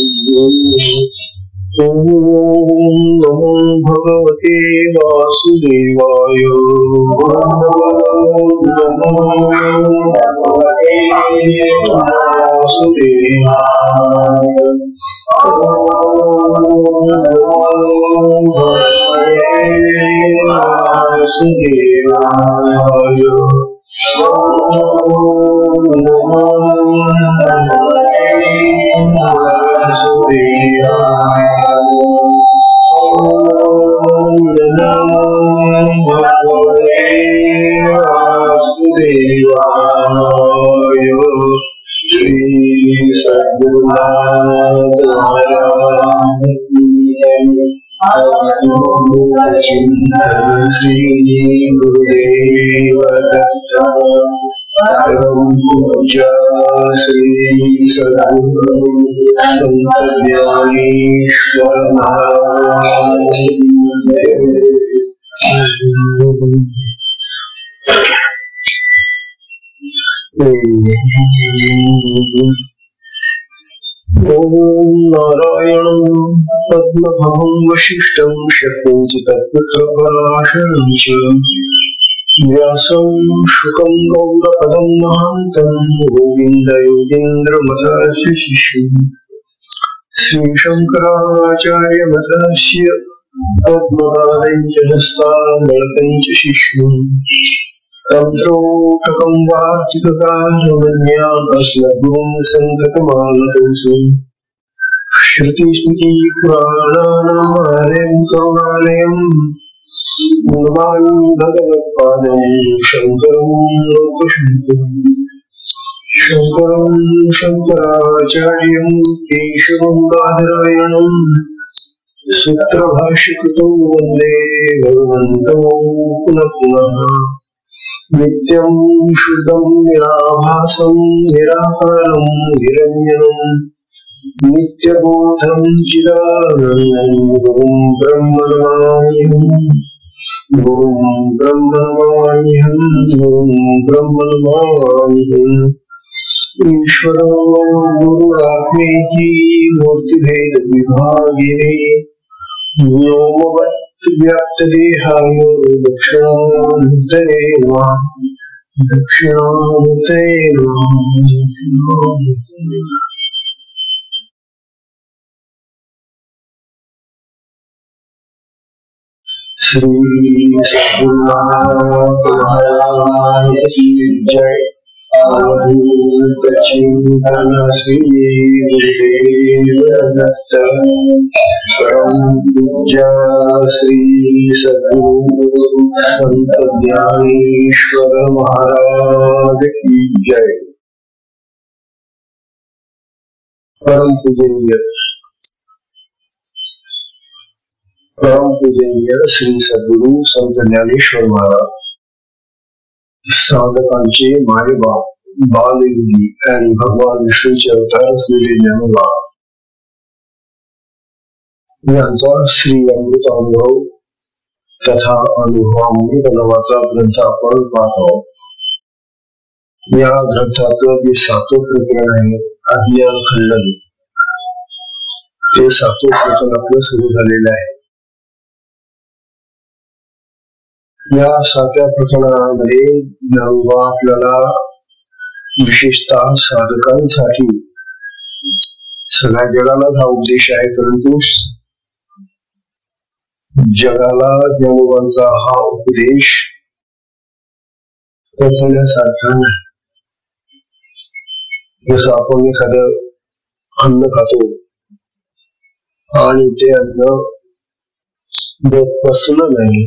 ओम नमो भगवते वासुदेवाय। ओम नमो भगवते वासुदेवाय। ओम नमो भगवते वासुदेवाय। ओम नमो भगवते वासुदेवाय। ओम नमो भगवते वासुदेवाय। श्री सद्गुरुनाथ महाराज की जय। चिंतन श्री गुरुदेव दत्त। परम पूज्य श्री सद्गुरु संत ज्ञानेश्वर महाराज की जय। ओम नारायणं पद्मभवं वसिष्ठं शक्तिं च तत्पुत्रपराशरं च व्यासं शुकं गौडपदं महान्तं गोविन्दयोगीन्द्रमथस्य शिष्यं श्रीशङ्कराचार्यमथस्य पद्मपादं च हस्तामलकं च शिष्यं तन्त्रोटकं वार्तिककारमन्यास्मद्गुरुं सङ्गतमानतोऽसि। श्रुतिस्मृतिपुराणानामालयं करुणालयं नमामि भगवत्पादं शङ्करं लोकशङ्करम्। शङ्करं शङ्कराचार्यं केशवं बादरायणं सूत्रभाष्यकृतौ वन्दे भगवन्तौ पुनः पुनः। नित्यं शुद्धं निराभासं निराकारं निरञ्जनं नित्यबोधं चिदानन्दं गुरुं ब्रह्म नमाम्यहम्। गुरुं ब्रह्म नमाम्यहम्। गुरुं ब्रह्म नमाम्यहम्। ईश्वरो गुरुरात्मेति मूर्तिभेद विभागिने व्योमवत् व्याप्तदेहाय दक्षिणामूर्तये नमः। दक्षिणामूर्तये नमः। श्री सद्गुरुनाथ महाराज की जय। अवधूत चिंतन श्री गुरुदेव दत्त। परम पूज्य श्री सद्गुरु संत ज्ञानेश्वर महाराज की जय। परम पूजनीय श्री सद्गुरु संत ज्ञानेश्वर महाराज साधकांचे मायबाप बालयोगी आणि भगवान विष्णूचे अवतार असलेले ज्ञानोबा यांचा श्री अमृत अनुभव तथा अनुभवामृत नावाचा ग्रंथ आपण पाहतो। या ग्रंथाचं जे 7वं प्रकरण आहे अज्ञान खंडन, ते 7वं प्रकरण आपलं सुरू झालेलं आहे। या 7व्या प्रकरणामध्ये ज्ञानोबा आपल्याला विशेषतः साधकांसाठी सगळ्या जगालाच हा उपदेश आहे, परंतु जगाला ज्ञानोबांचा हा उपदेश पोचवण्यासारखा नाही। जसं आपण एखादं अन्न खातो आणि ते अन्न जर पचलं नाही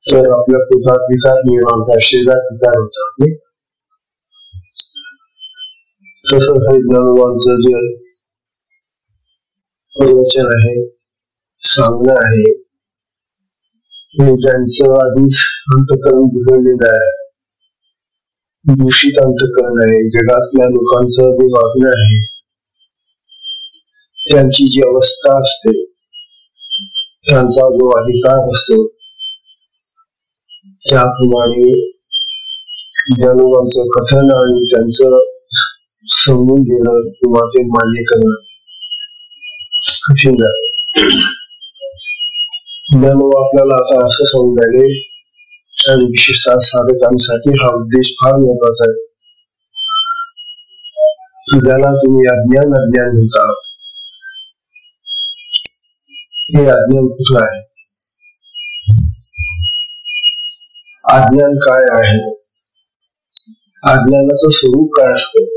तर आपल्या पोटात विकार निर्माण होतात, शरीरात विकार होतात। तसं हे ज्ञानोबांचं जे प्रवचन आहे, सांगणं आहे, हे त्यांचं आधीच अंतःकरण बिघडलेलं आहे, दूषित अंतःकरण आहे। जगातल्या लोकांचं जे वागणं आहे, त्यांची जी अवस्था असते, त्यांचा जो अधिकार असतो, त्याप्रमाणे ज्ञानोबांचं कथन आणि त्यांचं समजून घेणं किंवा ते मान्य करणं कठीण जातं. ज्ञानोबा आपल्याला आता असं समजायले आणि विशेषतः साधकांसाठी हा उद्देश फार महत्वाचा आहे. ज्याला तुम्ही अज्ञान म्हणता, हे अज्ञान कुठलं आहे? अज्ञान काय आहे? अज्ञानाचं स्वरूप काय असतं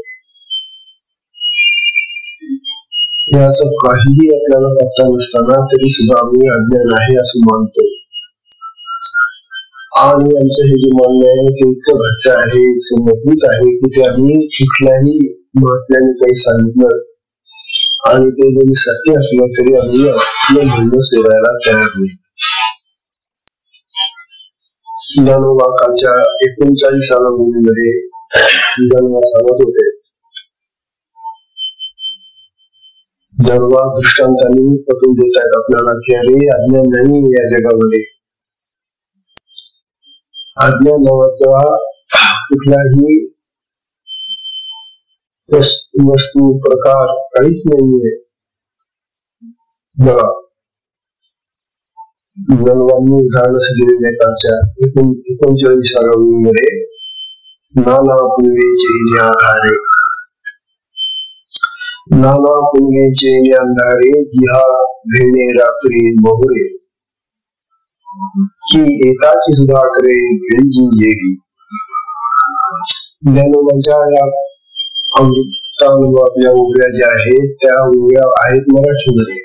याचं काहीही आपल्याला पत्ता नसताना तरी सुद्धा आम्ही अज्ञान आहे असं मानतो. आणि आमचं हे जे मान्य आहे ते इतकं घट्ट आहे, इतकं मजबूत आहे की ते आम्ही कुठल्याही महात्म्याने काही सांगितलं आणि ते जरी सत्य असलं तरी आम्ही आपलं म्हणणं सोडायला तयार नाही. ज्ञानोबा कालच्या 39व्या मुलीमध्ये ज्ञानोबा सांगत होते. ज्ञानोबा दृष्टांतांनी पटवून देत आहेत आपल्याला की अरे अज्ञान नाही या जगामध्ये. अज्ञान नावाचा कुठलाही वस्तू प्रकार काहीच नाहीये. बघा, ज्ञानोबांनी उदाहरण दिलेल्या कालच्या 39व्या मुलीमध्ये नाना पुंगेचे आधारे, नाना पुंगेचे अंधारे दिहा भेणे रात्री मोहरे की एकाची सुद्धा करे गिळजी येई. ज्ञानोबांच्या या अमृतानुभवातल्या उभ्या ज्या आहेत त्या उभ्या आहेत मराठीमध्ये,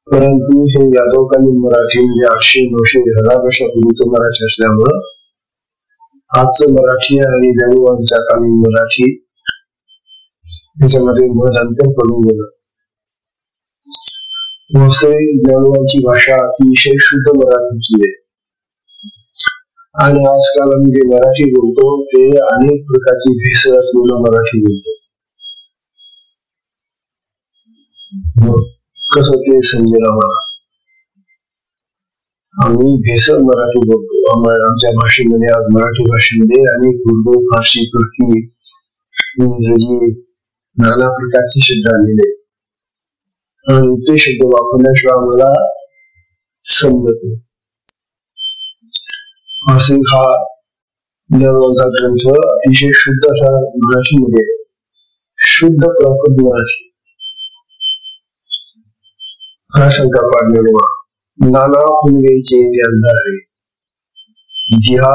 परंतु हे यादवकालीन मराठी म्हणजे 800-900 वर्षापूर्वीचं मराठी असल्यामुळं आजचं मराठी आणि ज्ञानोबांच्या कालीन मराठी त्याच्यामध्ये मध अंतर पडून गेलं. ज्ञानोबांची भाषा अतिशय शुद्ध मराठीची आहे आणि आजकाल आम्ही जे मराठी बोलतो ते अनेक प्रकारची भेसळ असलेलं मराठी बोलतो. कसं ते समजेल आम्हाला? आम्ही भेसळ मराठी बोलतो. आमच्या भाषेमध्ये आज मराठी भाषेमध्ये अनेक उर्दू, फारसी, तुर्की, इंग्रजी नाना प्रकारचे शब्द आलेले आणि ते शब्द वापरल्याशिवाय आम्हाला समजत नाही. असे हा ज्ञानोबांचा ग्रंथ अतिशय शुद्ध असा मराठीमध्ये, शुद्ध प्राकृत मराठी. हा शंका पाडलेले नाना पुंगेचे अंधारे दिहा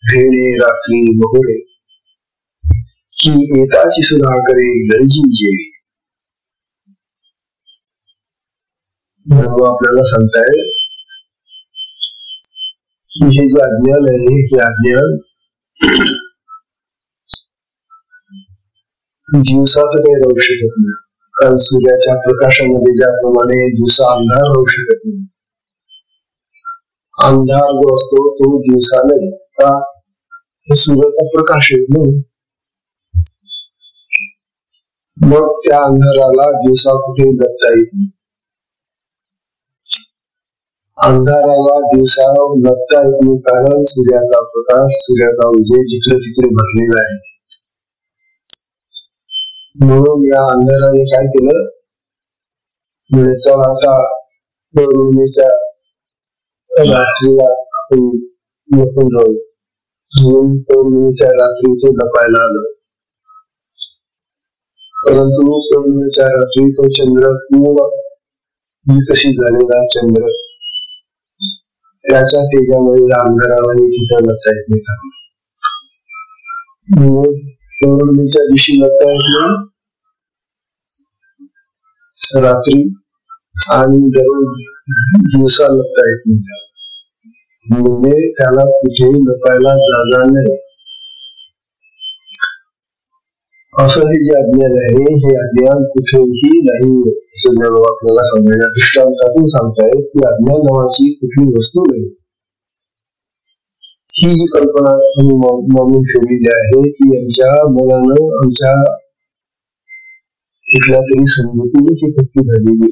भेणे रात्री मोहरे की एकाची सुद्धा करे गरजी जेवी. आपल्याला सांगताय की हे जे अज्ञान आहे हे अज्ञान दिवसात काही राहू शकत नाही. कारण सूर्याच्या प्रकाशामध्ये ज्याप्रमाणे दिवसा अंधार राहू शकत नाही, अंधार जो असतो तो दिवसा नाही का सूर्याचा प्रकाश आहे म्हणून. मग त्या अंधाराला दिवसा कुठे लपता येत नाही. अंधाराला दिवसा लपता येत नाही कारण सूर्याचा प्रकाश, सूर्याचा उजेड जिकडे तिकडे भरलेला आहे. म्हणून या अंधाराने काय केलं, चला आता पौर्णिमेच्या रात्रीला आपण लपून राहू म्हणून पौर्णिमेच्या रात्री तो लपायला आलं. परंतु पौर्णिमेच्या रात्री तो चंद्र पूर्ण विकसित झालेला चंद्र त्याच्या तेजामध्ये अंधारामध्ये तिथं लपता येत नाही. पौर्णिमेच्या दिवशी लपता येत नाही रात्री आणि दररोज दिवसा लपता येत नाही. म्हणजे त्याला कुठेही लपायला जागा नाही. असं हे जे अज्ञान आहे हे अज्ञान कुठेही नाही असं ज्ञानोबा आपल्याला सांगायला दृष्टांतातून सांगतायत की अज्ञान नावाची कुठली वस्तू नाही. ही जी कल्पना मानून ठेवलेली आहे ती आमच्या मनानं आमच्या कुठल्या तरी समजुतीने ती पक्की झालेली.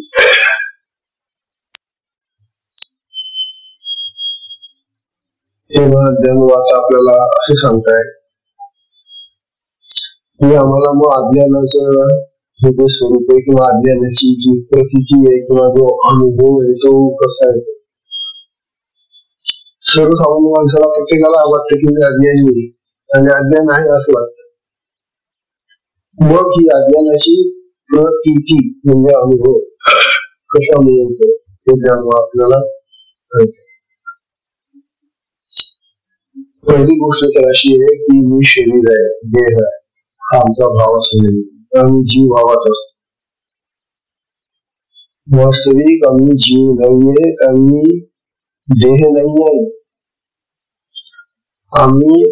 तेव्हा ज्ञानोबा आपल्याला असे सांगताय आणि आम्हाला मग अज्ञानाचं हे जे स्वरूप आहे किंवा अज्ञानाची जी प्रतीती आहे किंवा जो अनुभव आहे तो कसा आहे. सर्वसामान्य माणसाला प्रत्येकाला वाटतं की मी अज्ञानी आहे आणि अज्ञान आहे असं वाटतं. मग ही अज्ञानाची प्रतीती म्हणजे अनुभव कशा मिळवतो हे जाणून आपल्याला पहिली गोष्ट तर अशी आहे की मी शरीर आहे, देह आहे, हा आमचा भाव असतो आणि जीव भावात असतो. वास्तविक आम्ही जीव नाहीये, आम्ही देह नाहीये, आम्ही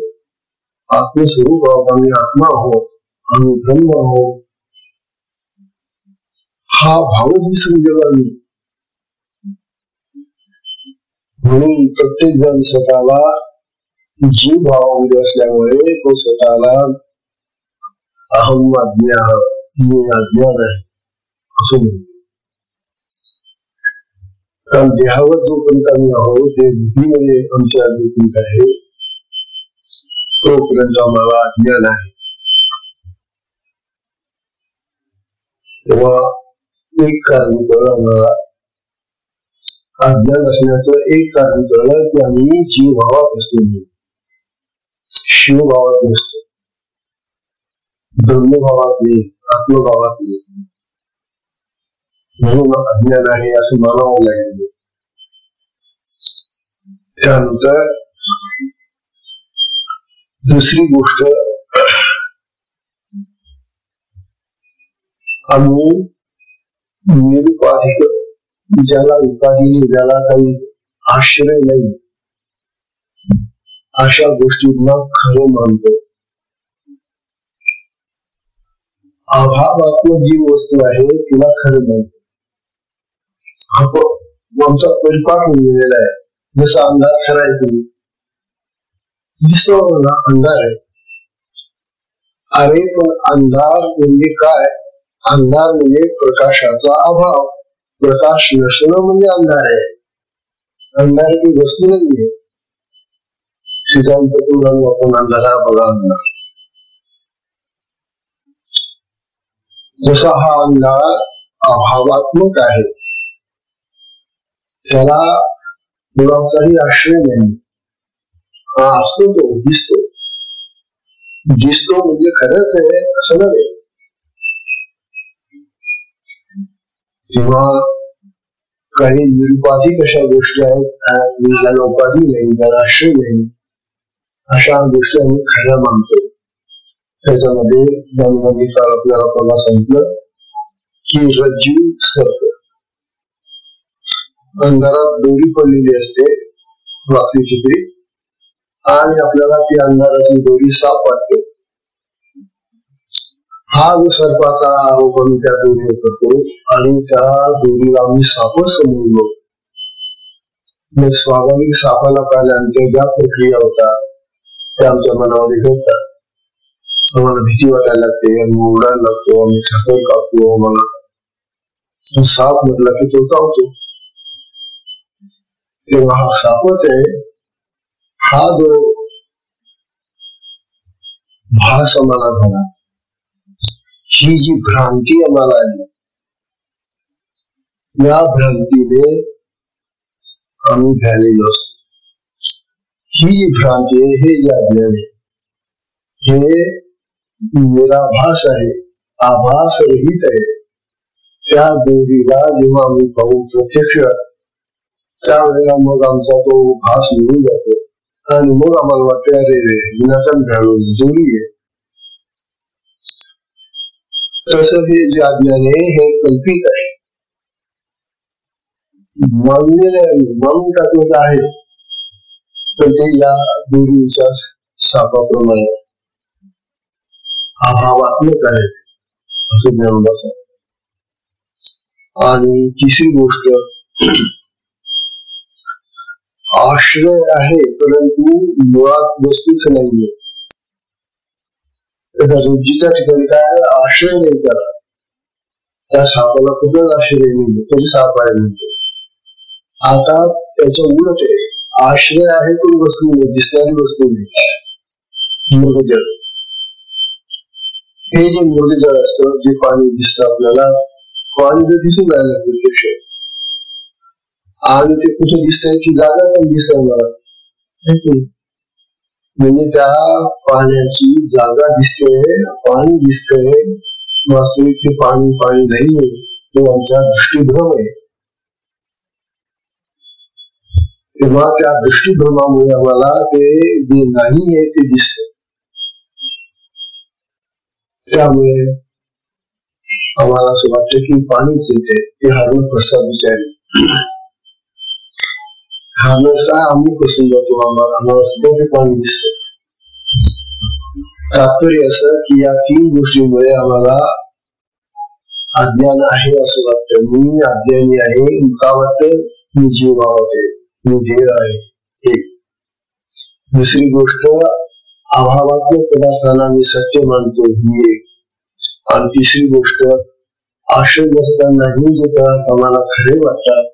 आत्मस्वरूप आहोत, आम्ही आत्मा आहोत, आम्ही ब्रह्म आहोत. हा भावच विसरलेला मी. म्हणून प्रत्येक जण स्वतःला जीव भावामध्ये असल्यामुळे तो स्वतःला अहम अज्ञान, मी अज्ञान आहे असं म्हणतो. कारण देहावर जोपर्यंत आम्ही आहोत ते बुद्धीमध्ये आमची अद्वैत आहे तोपर्यंत आम्हाला अज्ञान आहे. तेव्हा एक कारण कळलं आम्हाला, अज्ञान असण्याचं एक कारण कळलं की आम्ही जीव भावात असतो, शिवभावात नसतो, ब्रह्मभावात नाही, आत्मभावात नाही. म्हणून अज्ञान आहे असं मानावं लागेल. त्यानंतर दुसरी गोष्ट, आम्ही निरुपाधिक, ज्याला उपाधी नाही, ज्याला काही आश्रय नाही, अशा गोष्टींना खरं मानतो. अभावात्मक जी वस्तू आहे तिला खरं मानतो. आमचा परिपाठ होऊन गेलेला आहे. जसा अंधार खरा आहे, तुम्ही दिसतो मला अंधार आहे, अरे पण अंधार म्हणजे काय? अंधार म्हणजे प्रकाशाचा अभाव. प्रकाश नसणं म्हणजे अंधार आहे. अंधार ही वस्तू नाहीये. आपण अंधारा बघा अंधार. जसा हा अंधार अभावात्मक आहे, त्याला मुलांचाही आश्रय नाही, हा असतो, तो दिसतो. दिसतो म्हणजे खरंच आहे असं नव्हे. किंवा काही निरुपाधिक अशा गोष्टी आहेत ज्याला उपाधी नाही, ज्याला आश्रय नाही, अशा गोष्टी आम्ही खऱ्या मानतो. त्याच्यामध्ये काल आपल्याला पहिला सांगितलं की रज्जू सर्प, अंधारात दोरी पडलेली असते वाकडी चिकडी, आणि आपल्याला ती अंधाराची दोरी साप वाटते. हा जो सर्पाचा आरोप आम्ही त्या दोरीवर करतो आणि त्या दोरीला आम्ही साप समजलो. स्वाभाविक सापाला पाहिल्यानंतर ज्या प्रक्रिया होतात त्या आमच्या मनामध्ये घडतात. आम्हाला भीती वाटायला लागते, आम्ही ओरडायला लागतो, आम्ही छापर कापतो. आम्हाला साप म्हटला की तो चावतो. तेव्हा हा सापच आहे. हा जो भास आम्हाला झाला, ही जी भ्रांती आम्हाला आली, या भ्रांतीने आम्ही झालेलो असतो. ही जी भ्रांती आहे, हे जे अज्ञान आहे, हे निराभास आहे, आभास रहित आहे. त्या दोरीला जेव्हा आम्ही पाहू प्रत्यक्ष, त्यावेळेला मग आमचा तो भास निघून जातो आणि मग आम्हाला वाटते अरे विनाकारण घालून दोरी आहे. तसं हे जे अज्ञान आहे हे कल्पित आहे, मानून टाकलेलं आहे, तर ते या दोरीच्या सापाप्रमाणे अभावात्मक आहे असं ज्ञान बसा. आणि तिसरी गोष्ट, आश्रय आहे परंतु मुळात वस्तूच नाहीये. रज्जूच्या ठिकाणी काय आश्रय नाही त्याला, त्या सापाला कुठलाच आश्रय नाही, तरी साप आहे म्हणतो. आता त्याच्या उलट आहे, आश्रय आहे पण वस्तू नाही, दिसणारी वस्तू नाही. हे जे मुरलीधर असतं, जे पाणी दिसतं आपल्याला, पाणी जर दिसून राहिलं प्रत्यक्ष, आणि ते कुठे दिसतंय ती जागा पण दिसतंय मला, म्हणजे त्या पाण्याची जागा दिसते, पाणी दिसतंय, वास्तविक ते पाणी पाणी नाहीये, तो आमचा दृष्टीभ्रम आहे. तेव्हा त्या दृष्टीभ्रमामुळे आम्हाला ते जे नाही आहे ते दिसत. त्यामुळे आम्हाला असं वाटतं की पाणीच येते, ते हरणं कसा विचारले, हरणं काय आम्ही कसून जातो, आम्हाला सुद्धा ते पाणी दिसत. तात्पर्य असं की या तीन गोष्टींमुळे आम्हाला अज्ञान आहे असं वाटतं. मी अज्ञानी आहे का वाटतं, मी जीव आहे, मी देह आहे. एक. दुसरी गोष्ट, अभावात्मक पदार्थांना मी सत्य मानतो, ही एक. आणि तिसरी गोष्ट, आशय नसतानाही जे पदार्थ आम्हाला खरे वाटतात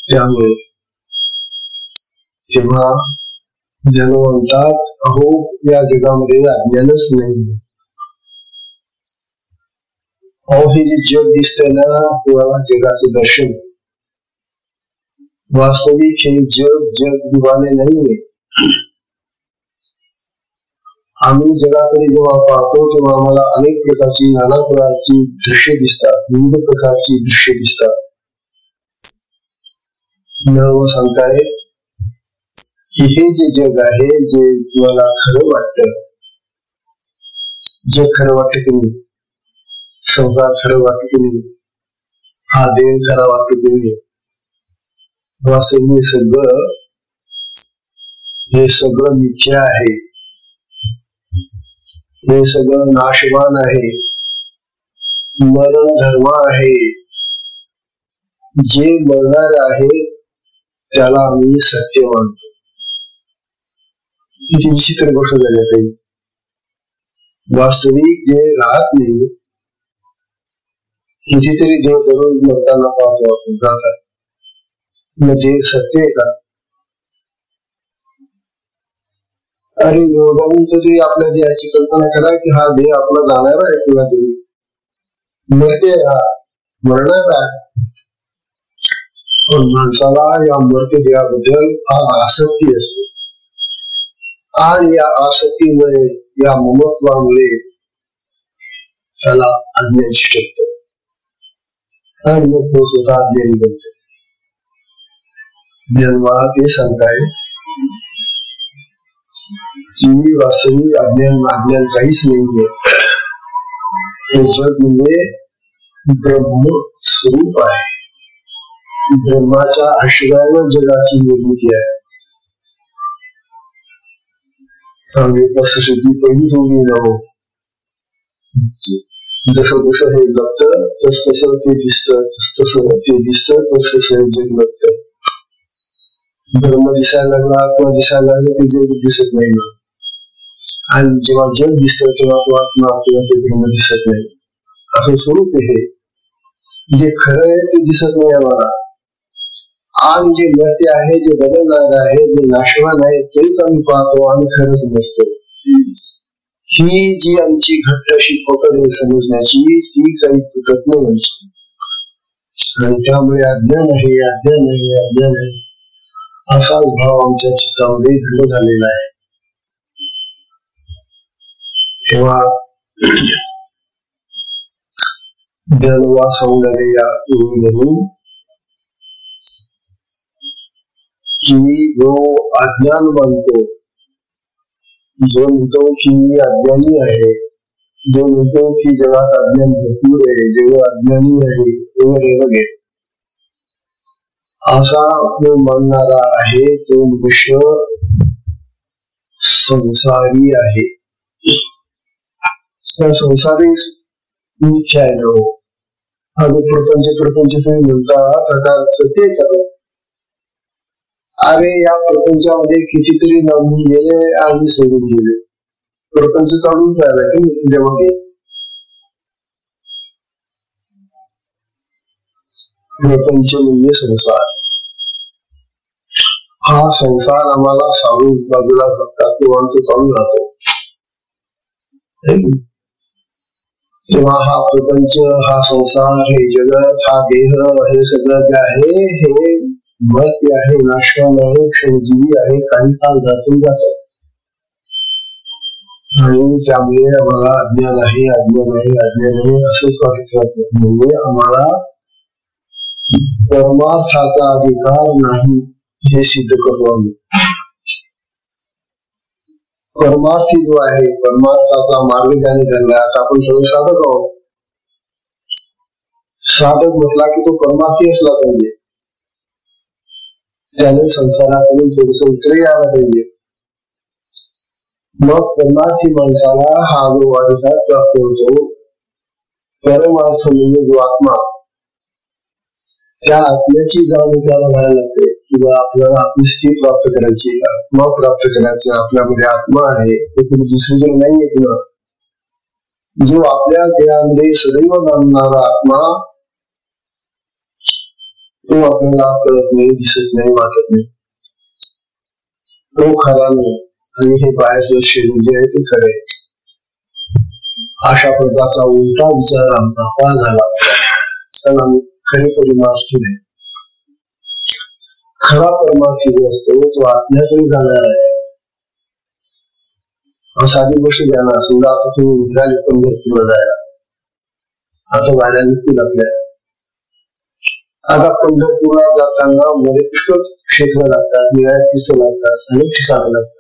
त्यामुळे. तेव्हा जन म्हणतात, अहो या जगामध्ये अज्ञानच नाही. अहो हे जे जग दिसतंय ना, तुम्हाला जगाचं दर्शन. वास्तविक हे जग दिवाने नाहीये. आम्ही जगाकडे जेव्हा पाहतो तेव्हा आम्हाला अनेक प्रकारची, नाना प्रकारची दृश्य दिसतात, विविध प्रकारची दृश्य दिसतात. सांगताय की हे जे जग आहे, जे तुम्हाला खरं वाटतं, जग खरं वाटतं की नाही, संसार खरं वाटतं की नाही, हा देव खरा वाटतो की नाही, वास्तविक हे सगळं मिथ्या आहे, हे सगळं नाशवान आहे, मरण धर्म आहे. जे मरणार आहे त्याला आम्ही सत्य मानतो. किती विचित्र गोष्ट झाली ताई. वास्तविक जे राहत नाही, कितीतरी देव दररोज मरताना पाहतो आपण, जातात. म्हणजे सत्य आहे का? अरे योगाने तरी आपल्या देहाची कल्पना करा की हा देह आपला जाणारा आहे किंवा देह मरते, हा मरणार आहे. पण माणसाला या मरते देहाबद्दल फार आसक्ती असते, आणि या आसक्तीमुळे, या ममत्वामुळे त्याला अज्ञान शिकतो आणि मग तो स्वतः अज्ञानी बनतो. ज्ञानवाला ते सांगताय की वास्तविक अज्ञान काहीच नाहीये. हे जग म्हणजे ब्रह्म स्वरूप आहे. ब्रह्माच्या आश्रयावर जगाची निर्मिती आहे. चांगली पसशेती पहिली सोडली नको. जसं जसं हे लपतं तस तसं ते दिसतं, तसं ते दिसतं, तस तसं जग लपतं. ब्रह्म दिसायला लागला किंवा दिसायला लागलं ते जग दिसत नाही ना, आणि जेव्हा जग दिसतं तेव्हा तो आत्मा किंवा ते ब्रह्म दिसत नाही. असं स्वरूप हे जे खरं आहे ते दिसत नाही आम्हाला, आणि जे मर्त्य आहे, जे बदलणार आहे, जे नाशवान आहे तेच आम्ही पाहतो आणि खरं समजतो. ही जी आमची घट्ट अशी पकड आहे समजण्याची, ती काही तुटत नाही आमची. आणि त्यामुळे अज्ञान आहे, अज्ञान आहे, अज्ञान आहे असाच भाव आमच्या चित्तामध्ये दृढ झालेला आहे. तेव्हा ज्ञानवा सौंदर्य या म्हणून की जो अज्ञान मानतो, जो म्हणतो की मी अज्ञानी आहे, जो म्हणतो की जगात अज्ञान भरपूर आहे, जेव्हा अज्ञानी आहे वगैरे वगैरे, असा जो मानणारा आहे तो मनुष्य संसारी आहे. संसारी मिथ्या आहे ना. हा जो प्रपंच तुम्ही म्हणता प्रकार सत्य आहे का? अरे या प्रपंचामध्ये कितीतरी नांदून गेले आणि सोडून गेले. प्रपंच चालून राहिला की तुझ्या मागे. प्रपंच म्हणजे संसार. हा संसार आम्हाला साडून बाजूला करतात किंवा तो चालू राहतो. तेव्हा हा प्रपंच, हा संसार, हे जगत, हा देह, हे सगळं जे आहे हे मर्त्य आहे, नाशवान आहे, क्षणजीवी आहे, काही काल जातून जात आणि त्यामुळे आम्हाला अज्ञान आहे, अज्ञान आहे, अज्ञान आहे असंच वाटत राहतं. म्हणजे आम्हाला परमार्थाचा अधिकार नाही हे सिद्ध करतो आम्ही. परमार्थी जो आहे, परमार्थाचा मार्ग ज्याने धरला, आता आपण सगळे साधक आहोत. साधक म्हटला की तो परमार्थी असला पाहिजे, त्याने संसाराकडून थोडस इकडे यायला पाहिजे. मग परमार्थी माणसाला हा जो अधिकार प्राप्त होतो. परमार्थ म्हणजे जो आत्मा, त्या आत्म्याची जाणीव त्याला व्हायला लागते किंवा आपल्याला आपली स्थिती प्राप्त करायची, आत्मा प्राप्त करायचं. आपल्यामध्ये आत्मा आहे, तो कुठे दुसरीकडे नाहीये. पुन्हा जो आपल्या देहामध्ये सदैव नांदणारा आत्मा, तो आपल्याला कळत नाही, दिसत नाही, वाटत नाही, तो खरा नाही. आणि हे बाहेरचं शरीर जे आहे ते खरे. अशा प्रकारचा उलटा विचार आमचा का झाला, तर आम्ही खरे परमार्थी नाही. खरा परमार्थी जो असतो तो आत्म्याकडे जाणार आहे. साधी गोष्ट द्या ना, समजा आता तुम्ही निघाले पंढरपूरला जायला, आता गाड्या निघतील आपल्या. आता पंढरपूरला जाताना मध्ये पुष्कळ क्षेत्र लागतात, निळ्या तीर्थ लागतात, अनेक ठिकाणं लागतात.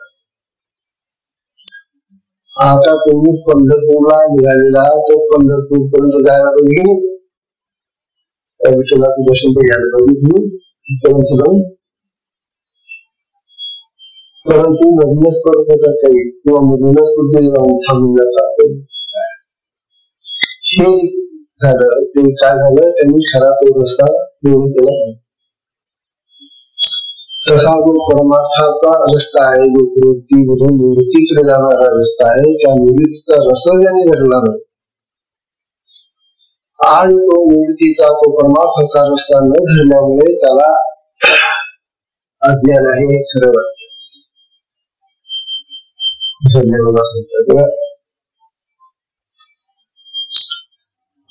आता तुम्ही पंढरपूरला निघालेला, तो पंढरपूर पर्यंत जायला पाहिजे की नाही, त्या विठ्ठलाचं दर्शन घ्यायला पाहिजे तुम्ही इथपर्यंत जाऊन. परंतु मधूनच करत होतात काही, किंवा मधूनच कुठे जाऊन थांबून जातात. हे झालं, ते काय झालं, त्यांनी खरा तो रस्ता निवडून केला. तसा जो परमार्थाचा रस्ता आहे, जो प्रवृत्तीमधून निवृत्तीकडे जाणारा रस्ता आहे, त्या निवृत्तीचा रस्ता ज्याने धरला नाही आणि तो निवृत्तीचा, तो परमार्थाचा रस्ता न धरल्यामुळे त्याला अज्ञान आहे हे खरं वाटतं.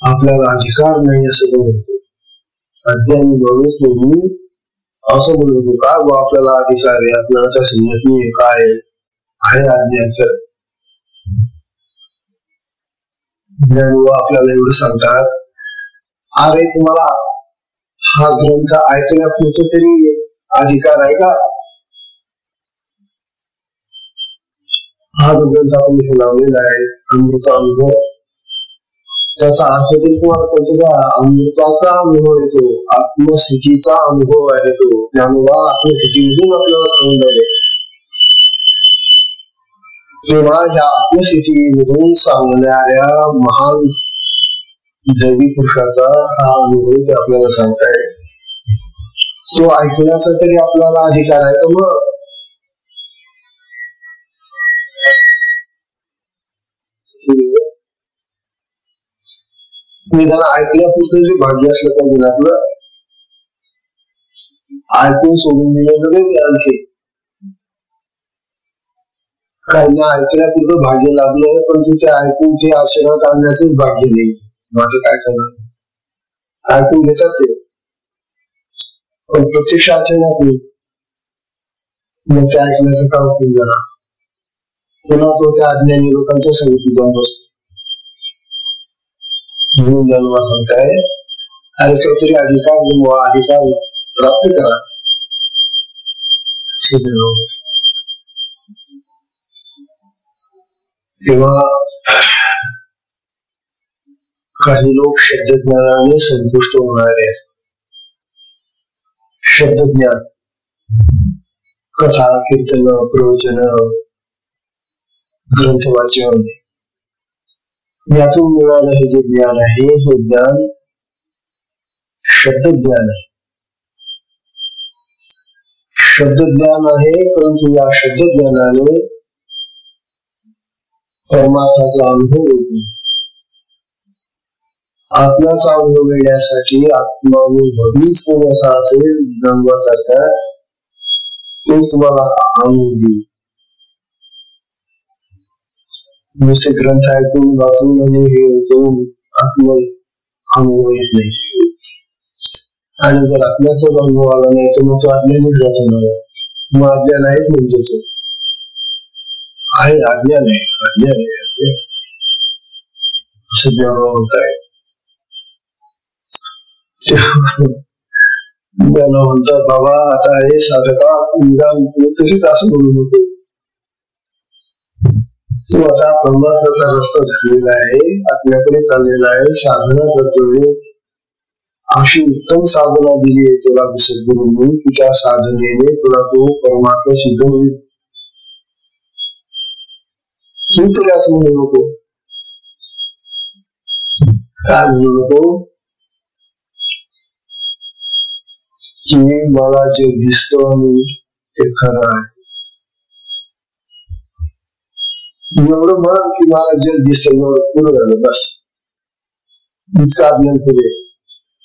आपल्याला अधिकार नाही असं म्हणतो. अज्ञानी माणूस नेहमी असं म्हणतो का आपल्याला अधिकार आहे, आपल्याला काय समजत नाही काय आहे अज्ञान. ज्ञान आपल्याला एवढं सांगतात, अरे तुम्हाला हा ग्रंथ ऐकण्यापुरतं तरी अधिकार आहे का? हा जो ग्रंथ आपण इथे लावलेला आहे अमृत अनुभव, त्याचा अर्थ तरी तुम्हाला कळतो का? अमृताचा अनुभव येतो, आत्मस्थितीचा अनुभव आहे तो. ज्ञानोबा आत्मस्थितीमधून आपल्याला सांगून तेव्हा ह्या आत्मस्थितीमधून सांगणाऱ्या महान दैवी पुरुषाचा हा अनुभव ते आपल्याला सांगताय. तो ऐकण्याचा तरी आपल्याला अधिकार आहे का? मग निदान ऐकण्यापुरतं जे भाग्य असलं पाहिजे आपलं. ऐकून सोडून दिलं नाही आणखी काही ना, ऐकण्यापुरतं भाग्य लागलं पण तिथे ऐकून ते आचरणात आणण्याचंच भाग्य नाही. माझं काय करणार, ऐकून घेतात ते पण प्रत्यक्ष आचरणात नाही. मग ते ऐकण्याचं काम उपयोग झाला. पुन्हा तो त्या अज्ञानी लोकांच्या संगतीत जाऊन बसतो. म्हणून जन्मा सांगताय, अरे काहीतरी अधिकार जमवा, अधिकार प्राप्त करा. तेव्हा काही लोक शब्दज्ञानाने संतुष्ट होणारे आहेत. शब्दज्ञान, कथा, कीर्तन, प्रवचन, ग्रंथ वाचन, यातून मिळणारं हे जे ज्ञान आहे, हे ज्ञान शब्दज्ञान आहे. शब्दज्ञान आहे, परंतु या शब्दज्ञानाने परमार्थाचा अनुभव होतो. आत्म्याचा अनुभव मिळण्यासाठी आत्मानुभवीच कोण असा असेल ब्रह्मासारखा, तो तुम्हाला आणून देईल. नुसते ग्रंथ ऐकून वाचून आणि हे करून अनुभव येत नाही. आणि जर आत्म्याचा अनुभव आला नाही तर मग तो आज्ञानेच जातो ना. मग आज्ञा नाहीच म्हणतो तो आहे. आज्ञा नाही असं जेव्हा होत आहे त्याला म्हणतात बाबा आता हे साधका निदान तरीच असं म्हणू नको. तो आता परमार्थाचा रस्ता धरलेला आहे, आत्म्याकडे चाललेला आहे, साधना करतोय. अशी उत्तम साधना दिली आहे तुला सद्गुरूंनी की त्या साधनेने तुला तो परमार्थ सिद्ध होईल. तू तरी असं म्हणू नको. काय म्हणू नको की मला जे दिसतं आणि ते खरं आहे. एवढं म्हण की मला जे दिसतं एवढं पुढं झालं बस. साधन पुढे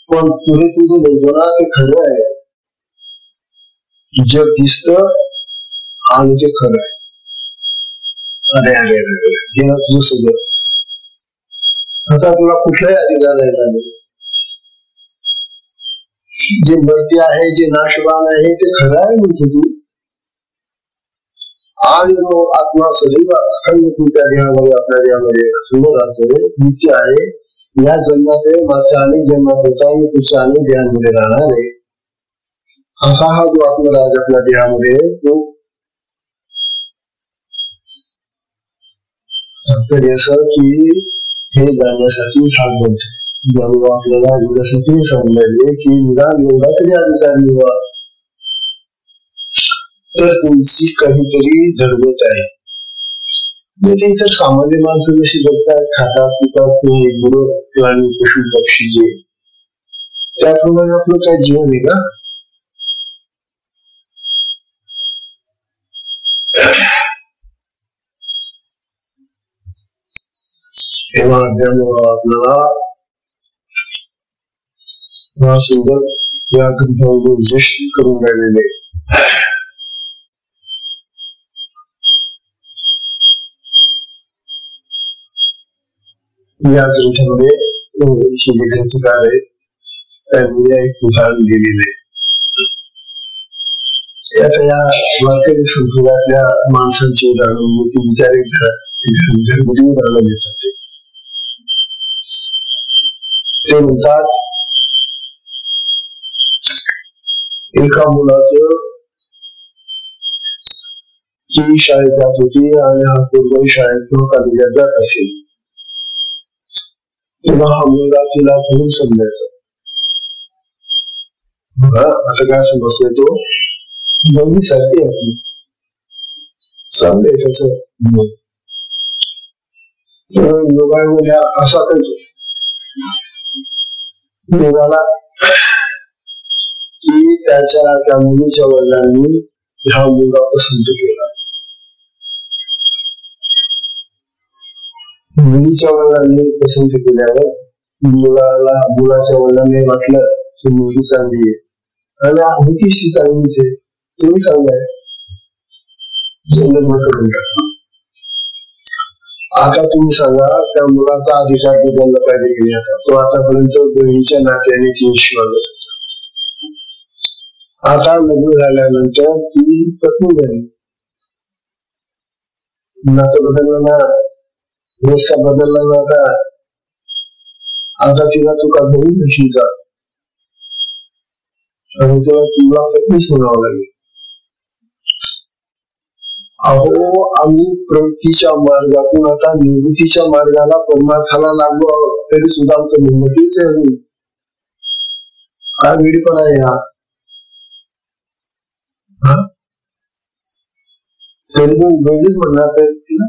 पण पुढे तुझं बोलतो ना ते खरं आहे. जग दिसतं आणि ते खरं आहे. अरे अरे अरे हे ना तुझं सगळं. आता तुला कुठलाही अधिकार नाही झाले. जे मर्त्य आहे जे नाशवान आहे ते खरं आहे म्हणतो तू. आणि जो आत्मा सदैव अखंड तुमच्या देहामध्ये आपल्या देहामध्ये सुंदर राहतोय, नित्य आहे. या जन्मात मागच्या अनेक जन्मात होता आणि पुढच्या अनेक देहांमध्ये राहणार आहे. असा हा जो आत्मराज आपल्या देहामध्ये तो असं की हे जाण्यासाठी हात बोलतो. ज्यामुळे आपल्याला एवढ्यासाठी समजायले की निदान एवढा तरी अधिकार निवा तर तुमची काहीतरी धडगत आहे. ते तर सामान्य माणसं जशी जगतात, खातात पितात गुरु प्राणी पशु पक्षी जे त्याप्रमाणे आपलं काय जीवन आहे का? तेव्हा आपल्याला सुंदर या ग्रंथामध्ये उद्देश करून राहिलेले. या ग्रंथामध्ये हे जे ग्रंथकार आहेत त्यांनी एक उदाहरण दिलेले. आता या वारकरी संप्रदायातल्या माणसांची उदाहरण ती विचार घरगुती उदाहरणं देतात. ते म्हणतात एका मुलाचं ती शाळेत जात होती आणि हा पूर्वी शाळेत किंवा कॉलेजात जात असेल तेव्हा हा मुलगा तिला बहीण समजायचा. आता काय समजतोय तो बहिणीसारखी आपली चांगले त्याच योगायोगा असा करतो मुलाला की त्या मुलीच्या वडिलांनी हा मुलगा पसंत केला. मुलीच्या वडिलांनी पसंत केल्यावर मुलाच्या वडिलांनी म्हटलं की मुलगी चांगली आहे आणि होतीच ती चांगलीच आहे, तुम्ही चांगलं आहे, लग्न करून टाका. आता तुम्ही सांगा त्या मुलाचा अधिकार बदलला पाहिजे की नाही. तो आतापर्यंत बहिणीच्या नात्याने तिशी वागत होता. आता लग्न झाल्यानंतर ती पत्नी झाली. नातं बदललं ना, रस्ता बदलला ना. आता तिला तुका बहीण कशी का आणि तुला पत्नीच म्हणावं लागेल. अहो आम्ही प्रवृत्तीच्या मार्गातून आता निवृत्तीच्या मार्गाला परमार्थाला लागलो तरी सुद्धा आमचं म्हणणं तेच आहे. हा वेळीपणा आहे हा. तरी पण वेगळीच म्हणणार तिला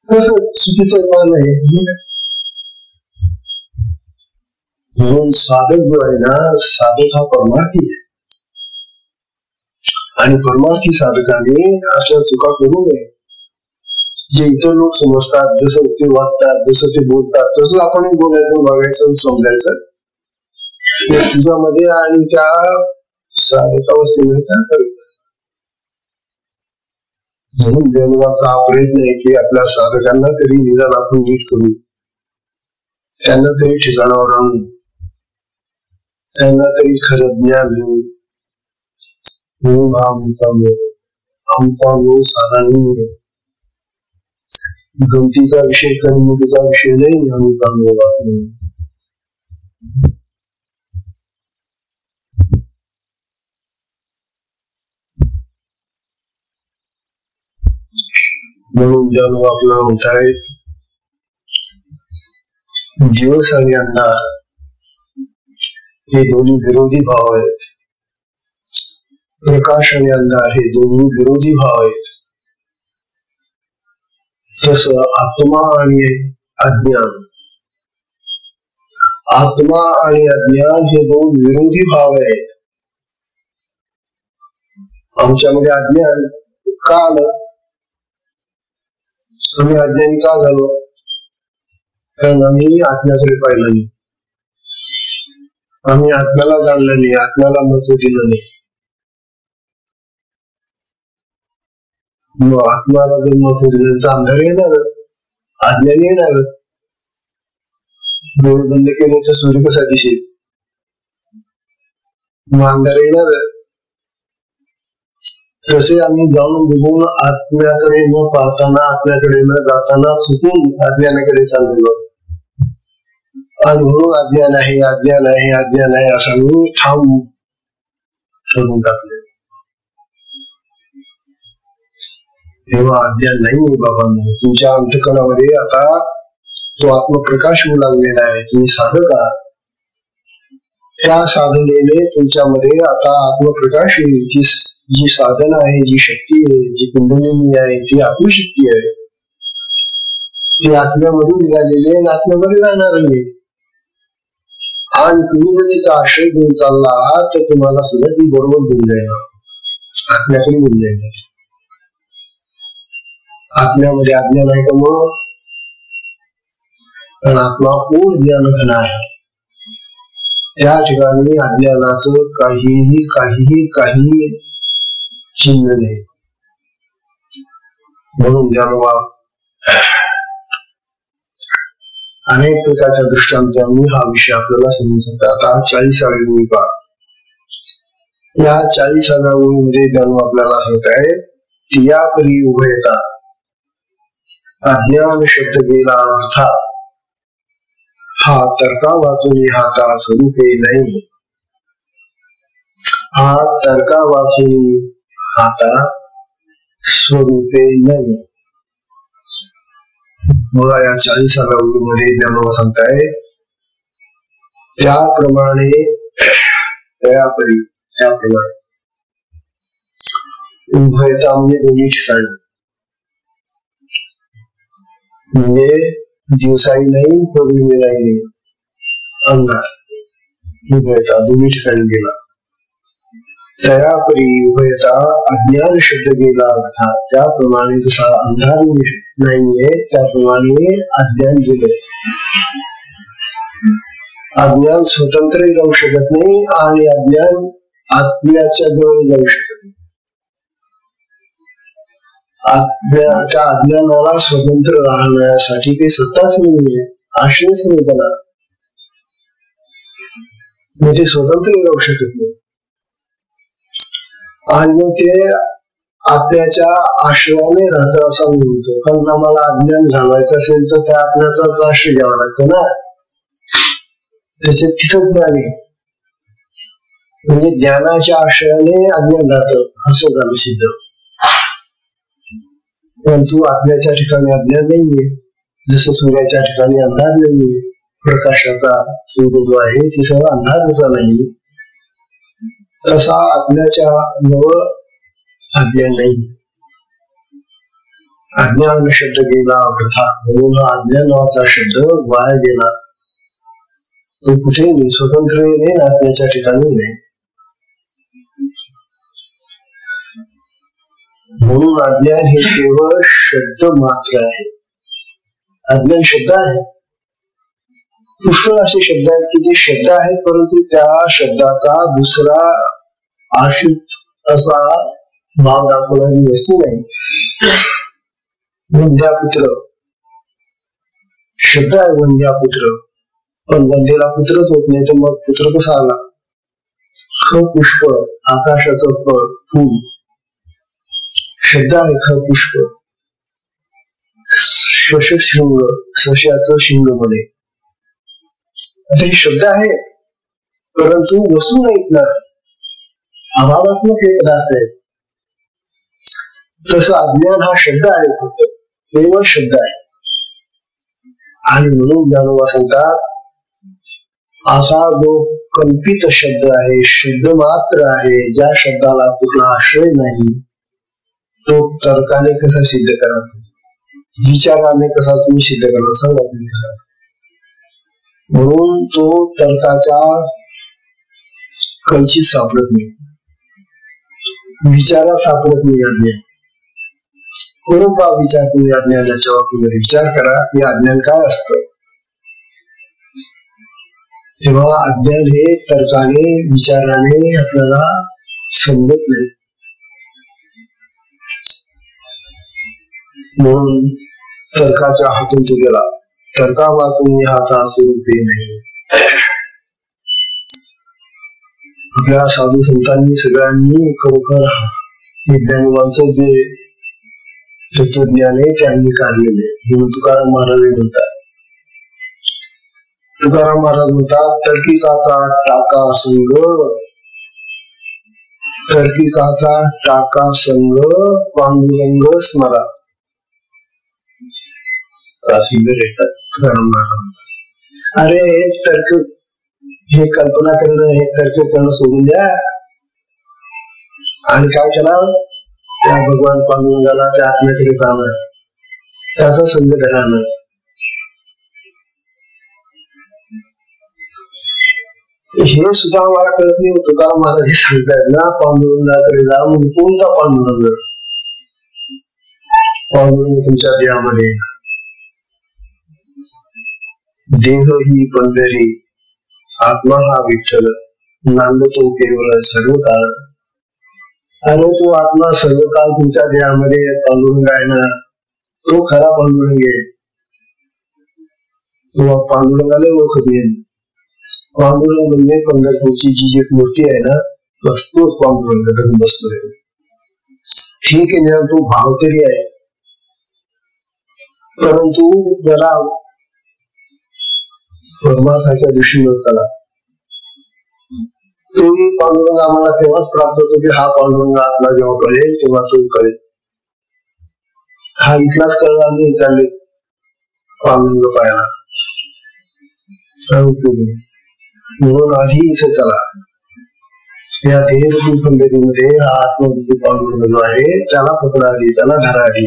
कसं चुकीचं मान आहे. म्हणून साधक जो आहे ना, साधक हा परमार्थी आहे आणि परमार्थी साधकाने असल्या चुका करू नये. जे इतर लोक समजतात, जसं ते वागतात, जसं ते बोलतात तसं आपण बोलायचं, वागायचं, समजायचं तुझ्यामध्ये आणि त्या साधकावस्थेमध्ये काय करत. म्हणून देवाचा हा प्रयत्न आहे की आपल्या साधकांना तरी निदान आपण नीट करू, त्यांना तरी ठिकाणावर आणू, त्यांना तरी खरं ज्ञान देऊ. आमचा मूळ साधा नाही, गमतीचा विषय करमणुकीचा विषय नाही. आमचा मूळ म्हणून ज्यानं आपल्याला म्हणताय दिवस आणि अंधार हे दोन्ही विरोधी भाव आहेत. प्रकाश आणि अंधार हे दोन्ही विरोधी भाव आहेत. जसं आत्मा आणि अज्ञान, आत्मा आणि अज्ञान हे दोन विरोधी भाव आहेत. आमच्यामध्ये अज्ञान का आलं? आम्ही अज्ञानी का झालो? कारण आम्ही आत्म्याकडे पाहिलं नाही, आम्ही आत्म्याला जाणलं नाही, आत्म्याला महत्व दिलं नाही. मग आत्म्याला जर महत्व दिलं तर अंधार येणार, अज्ञानी येणार. डोळे बंद केले तर सूर्य कसा दिसेल? मग अंधार येणार. तसे आम्ही जाऊन बघून आत्म्याकडे न पाहताना, आत्म्याकडे न जाताना चुकून अज्ञानाकडे चाललेलो आणि म्हणून अज्ञान आहे, अज्ञान आहे, अज्ञान आहे असं मी ठाम ठरवून टाकले. तेव्हा अज्ञान नाही बाबांनो. तुमच्या अंतःकरणामध्ये आता जो आत्मप्रकाश होऊ लागलेला आहे, तुम्ही साधक आहात, त्या साधनेने तुमच्यामध्ये आता आत्मप्रकाश येईल. जी साधना आहे, जी शक्ती आहे, जी कुंडलिनी आहे, ती आत्मशक्ती आहे. ती आत्म्यामधून निघालेली आहे, आत्म्यामध्ये जाणार आहे. आणि तुम्ही जर तिचा आश्रय घेऊन चालला आहात तर तुम्हाला सुद्धा ती बरोबर घेऊन जाईल, आत्म्याकडे घेऊन जाईल. आत्म्यामध्ये अज्ञान आहे का? मग कारण आत्मा पूर्ण ज्ञानघन आहे. त्या ठिकाणी अज्ञानाचं काहीही काहीही काही चिन्ह नाही. म्हणून ज्ञानवाद अनेक प्रकारच्या दृष्टांतांनी हा विषय आपल्याला समजून. आता 40व्या ओळी पहा. या 40व्या ओळीमध्ये ज्ञान आपल्याला सांगत आहे, तिया परी उभयता अज्ञान शब्द गेला अर्था, हा तर्का वाचून हाता स्वरूपे नाही. हा तर्का वाचून हाता स्वरूपे नाही. मला या 40व्या ओळीमध्ये ज्ञानोबा सांगताय, त्याप्रमाणे त्यापरी त्याप्रमाणे उभयता म्हणजे दोन्ही ठिकाणी, म्हणजे दिवसाही नाही, पौर्णिमेलाही नाही, अंधार उभयता दोन्ही ठिकाणी गेला. तयापरी उभयता अज्ञान शब्द गेला अर्थात, त्याप्रमाणे जसा अंधार नाहीये त्याप्रमाणे अज्ञान गेले. अज्ञान स्वतंत्र जाऊ शकत नाही आणि अज्ञान आत्म्याच्या जवळ जाऊ शकत नाही. त्या अज्ञानाला स्वतंत्र राहण्यासाठी काही सत्ताच नाहीये, आश्रयच नाही त्याला, म्हणजे स्वतंत्र राहू शकत नाही. आणि मग ते आत्म्याच्या आश्रयाने राहतं असं म्हणतो. कारण आम्हाला अज्ञान घालवायचं असेल तर त्या आत्म्याचाच आश्रय घ्यावा लागतो ना, त्याचे तिथं ज्ञान आहे. म्हणजे ज्ञानाच्या आश्रयाने अज्ञान राहतं असं झालं सिद्ध. परंतु आत्म्याच्या ठिकाणी अज्ञान नाहीये, जसं सूर्याच्या ठिकाणी अंधार नाहीये. प्रकाशाचा सूर्य जो आहे तिथं अंधार जसा नाही, तसा आत्म्याच्या जवळ अज्ञान नाही. अज्ञान शब्द गेला कथा, म्हणून अज्ञान नावाचा शब्द वाया गेला. तो कुठे नाही, स्वतंत्र नाही, आत्म्याच्या ठिकाणी नाही. म्हणून अज्ञान हे केवळ शब्द मात्र आहे. अज्ञान शब्द आहे, पुष्कळ असे शब्द आहेत की ते शब्द आहेत, परंतु त्या शब्दाचा दुसरा आश्रित असा भाव दाखवणारी वस्तू नाही. वंध्यापुत्र शब्द आहे, वंध्यापुत्र, पण वंध्येला पुत्रच होत नाही तर मग पुत्र कसा आला? ख पुष्प, आकाशाचं फळ, फूल, शब्द आहे ख पुष्प. श्वशृंग, सश्याचं शिंग म्हणे. आता हे शब्द आहे परंतु वस्तू नाहीत ना, अभावात्मक हे पदार्थ आहे. तसं अज्ञान हा शब्द आहे, फक्त केवळ शब्द आहे. आणि म्हणून ज्ञानोबा सांगतात असा जो कल्पित शब्द आहे, शब्द मात्र आहे, ज्या शब्दाला कुठला आश्रय नाही, तो तर्काने कसा सिद्ध करा, विचाराने कसा तुम्ही सिद्ध करा सांगा तुम्ही करा. म्हणून तो तर्काच्या कैची सापडत नाही, विचारात सापडत नाही अज्ञान. करून पहा विचार तुम्ही अज्ञानाच्या बाबतीमध्ये, विचार करा की अज्ञान काय असतं. तेव्हा अज्ञान हे तर्काने विचाराने आपल्याला समजत नाही. म्हणून तर्काच्या हातून तो गेला. तर्का वाचून हाता स्वरूपे नाही. आपल्या साधू संतांनी सगळ्यांनी खरोखर विज्ञानवांचं जे तत्वज्ञान आहे ते अंगीकारलेले. म्हणून तुकाराम महाराज म्हणतात, तुकाराम महाराज म्हणतात तर्किकाचा टाका संग, तर्किकाचा टाका संग पांडुरंग स्मरा. तुकाराम महाराज अरे हे तर्क, हे कल्पना करणं, हे तर्क करणं सोडून द्या आणि काय करा, त्या भगवान पांडुरंगाला त्या आत्म्याकडे जाणं, त्याचा संग धराणं. हे सुद्धा आम्हाला कळत नाही. तुकाराम महाराज सांगतायत ना पांडुरंगाकडे जा. म्हणजे कोणता पांडुरंग? पांडुरंग तुमच्या देहामध्ये, देह ही पंढरी, आत्मा हा विठ्ठल, नांदतो केवळ सर्व काळ. अरे तो आत्मा सर्व काळ तुमच्या देहामध्ये पांडुरंग आहे ना, तो खरा पांडुरंग आहे. तो पांडुरंगाला ओळखत नाही. पांडुरंग म्हणजे पंढरपूरची जी एक मूर्ती आहे ना, बस तोच पांडुरंग धरून बसतोय. ठीक आहे ना, तो भाव तरी आहे, परंतु जरा परमार्थाच्या दृष्टीने त्याला तोही पांडुरंग आम्हाला तेव्हाच प्राप्त होतो की हा पांडुरंग आत्मा जेव्हा कळेल तेव्हा तो कळेल. हा इथलाच कळला आणि चालले पांडुरंग पाहायला. म्हणून आधी इथे चला, या देहरूपी पंढरीमध्ये हा आत्मरूपी पांडुरंग जो आहे त्याला पकडा आली, त्याला धरा आली,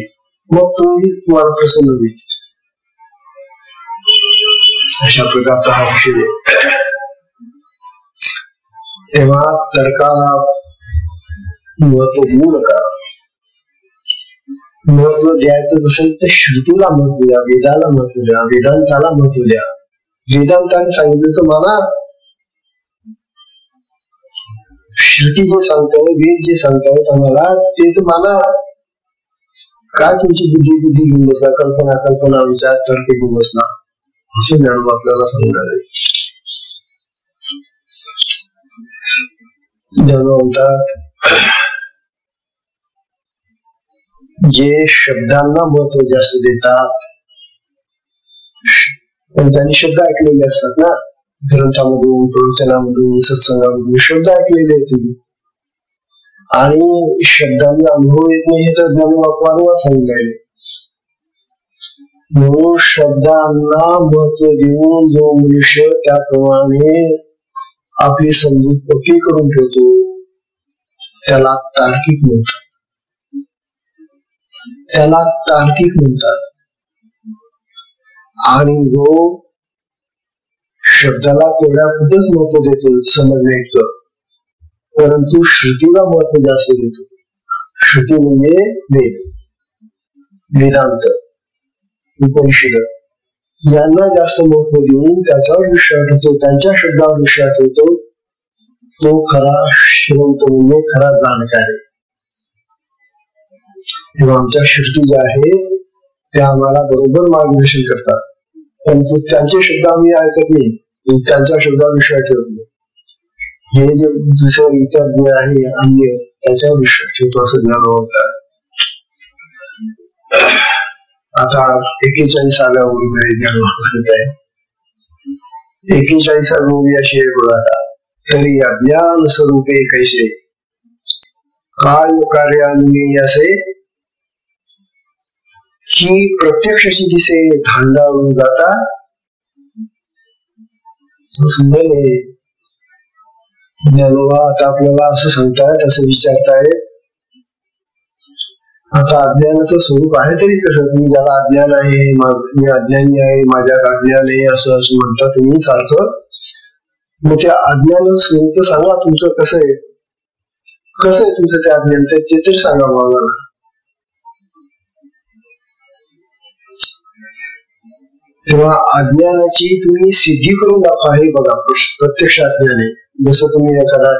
मग तोही तुम्हाला प्रसन्न होईल. अशा प्रकारचा हा विषय. तेव्हा तर्काला महत्व देऊ नका. महत्व द्यायचं असेल तर श्रुतीला महत्व द्या, वेदाला महत्व द्या, वेदांताला महत्व द्या. वेदांताने सांगितलं तर माना, श्रुती जे सांगताय, वेद जे सांगतायत आम्हाला ते तर माना. काय तुमची बुद्धी घेऊन बसला, कल्पना विचार तर्क घेऊन बसला, असं ज्ञान आपल्याला सांगणार आहे. म्हणतात जे शब्दांना महत्व जास्त देतात, त्यांनी शब्द ऐकलेले असतात ना, ग्रंथामधून, प्रवचनामधून, सत्संगामधून शब्द ऐकलेले आहेत, आणि शब्दांना अनुभव येत नाही हे तर ज्ञानोबा सांगितले. म्हणून शब्दांना महत्व देऊन जो मनुष्य त्याप्रमाणे आपली समजूत पक्की करून ठेवतो त्याला तार्किक म्हणतात. त्याला तार्किक म्हणतात. आणि जो शब्दाला तेवढ्या पुढेच महत्व देतो समजण्या इतकं, परंतु श्रुतीला महत्व जास्त देतो. श्रुती म्हणजे वेद, वेदांत, उपनिषद यांना जास्त महत्व देऊन त्याच्यावर विश्वास ठेवतो, त्यांच्या शब्दावर विश्वास ठेवतो. तो खरा श्रवंत म्हणजे खरा जाणकार आहे. तेव्हा आमच्या श्रुती ज्या आहेत त्या आम्हाला बरोबर मार्गदर्शन करतात, परंतु त्यांचे शब्द आम्ही ऐकत नाही, त्यांच्या शब्दावर विश्वास ठेवत नाही. हे जे दुसरं इतर जे आहे अन्य त्याच्यावर विश्वास ठेवतो असं ज्ञान होतात. आता 41व्या ओळीमध्ये ज्ञान वापरत आहे. 41व्या ओळी अशी आहे बघा. आता तरी अज्ञान स्वरूपे कैसे काय कार्यान्वये असे ही प्रत्यक्ष दिसे धांडाळून जाता. ज्ञानोबा आता आपल्याला असं सांगतायत, असं विचारतायत, आता अज्ञानाचं स्वरूप आहे तरी कसं? तुम्ही ज्याला अज्ञान आहे, मी अज्ञानी आहे, माझ्यात अज्ञान आहे असं असं म्हणता तुम्ही सारखं. मग त्या अज्ञानाचं स्वरूप तर सांगा तुमचं कसं आहे, कसं आहे तुमचं ते अज्ञान, ते तरी सांगा मला. तेव्हा अज्ञानाची तुम्ही सिद्धी करून दाखवा. हे बघा प्रत्यक्ष अज्ञान आहे. जसं तुम्ही एखादा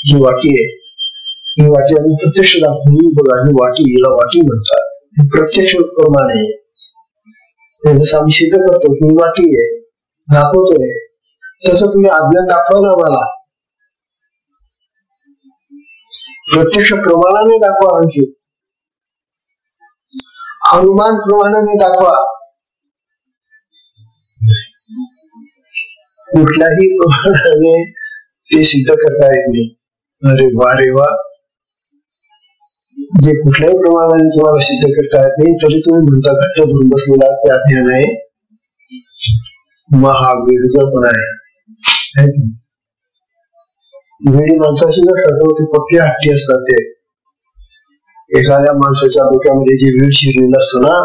ही वाटी आहे, ही वाटी आम्ही प्रत्यक्ष दाखवली, बघा ही वाटी, हिला वाटी म्हणतात, हे प्रत्यक्ष प्रमाण आहे. जसं आम्ही सिद्ध करतो ही वाटी आहे, दाखवतोय, तसं तुम्ही अज्ञान दाखवा ना मला, प्रत्यक्ष प्रमाणाने दाखवा, आणखी अनुमान प्रमाणाने दाखवा. कुठल्याही प्रमाणाने ते सिद्ध करता येत नाही. अरे वा रे वा, जे कुठल्याही प्रमाणाने तुम्हाला सिद्ध करता येत नाही तरी तुम्ही म्हणता घट्ट धरून बसलेला ते अज्ञान आहे, मग हा वेगळेपणा आहे. वेळी माणसाची जर सर्व पक्के हट्टी असतात, ते एखाद्या माणसाच्या डोक्यामध्ये जे वीड शिरलेलं असतं ना,